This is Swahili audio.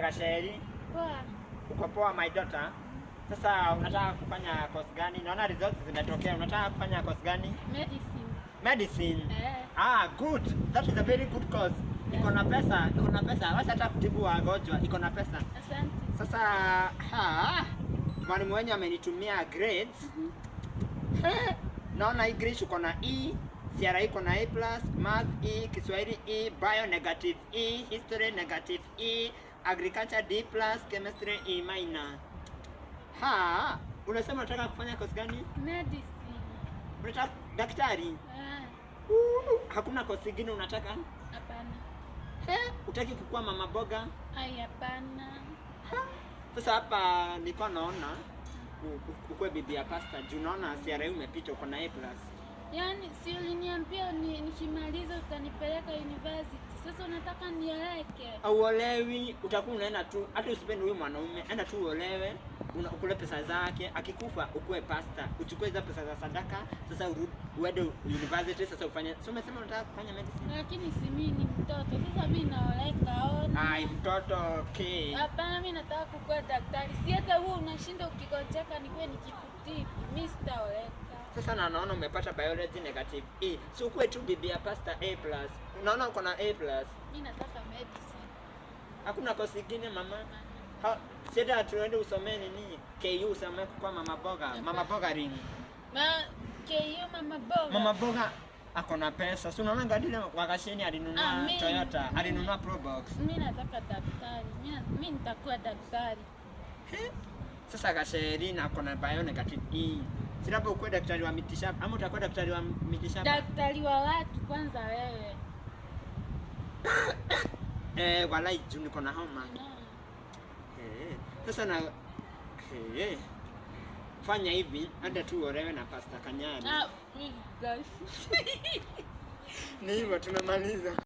Gasheri. Poa. Uko poa my daughter? Sasa unataka kufanya course gani? Naona results zimetokea. Unataka kufanya course gani? Medicine. Medicine. Eh. Good. That is a very good course. Iko na pesa, iko na pesa. Wacha hata kutibu wagonjwa, iko na pesa. Asante. Sasa mwalimu wenyewe amenitumia grades. Naona English uko na E, CRE iko na A+, Math E, Kiswahili E, Bio negative E, History negative E, Agriculture D+, Chemistry E-. Unasema unataka kufanya course gani? Medicine. Unataka daktari? Hakuna course nyingine unataka? Hapana. Utaki kukua mama boga? Ai, hapana. Sasa hapa niko naona ukue bibi ya pasta. Juu naona CRE umepita uko na A+. Yaani si uliniambia nikimaliza utanipeleka university. Sasa unataka nieleke? Auolewi, utakuwa unaenda tu, hata usipende huyu mwanaume, enda tu uolewe, ukule pesa zake, akikufa ukue pasta, uchukue hizo pesa za sadaka, sasa uende university, sasa ufanye. So umesema unataka kufanya medicine? Lakini si mimi ni mtoto. Sasa mimi naoleka ona. Ai, mtoto okay. Hapana, mimi nataka kukuwa daktari. Si hata wewe unashinda ukigonjeka nikuwe nikikutibu. Mimi sitaoleka. Sasa naona umepata biology negative E. So ukue tu bibi ya pasta A+. Unaona uko na A+. Mimi nataka medicine. Hakuna kosi nyingine mama? Sasa tuende usomee nini? KU usomee kwa mama boga. Mama boga ring. KU mama boga. Mama boga ako na pesa. Si unaona Gadile wakasheni alinunua Toyota, alinunua Probox. Mimi nataka daktari. Mimi nitakuwa daktari. Sasa Gasheri na ako na bio negative E. Sinapo ukue daktari wa mitishamba ama utakuwa daktari wa mitishamba? Daktari wa watu kwanza wewe. Walai juu niko na homa. Sasa na fanya hivi, hata tu uolewe na Pastor Kanyari. Gosh. Ni hivyo tumemaliza.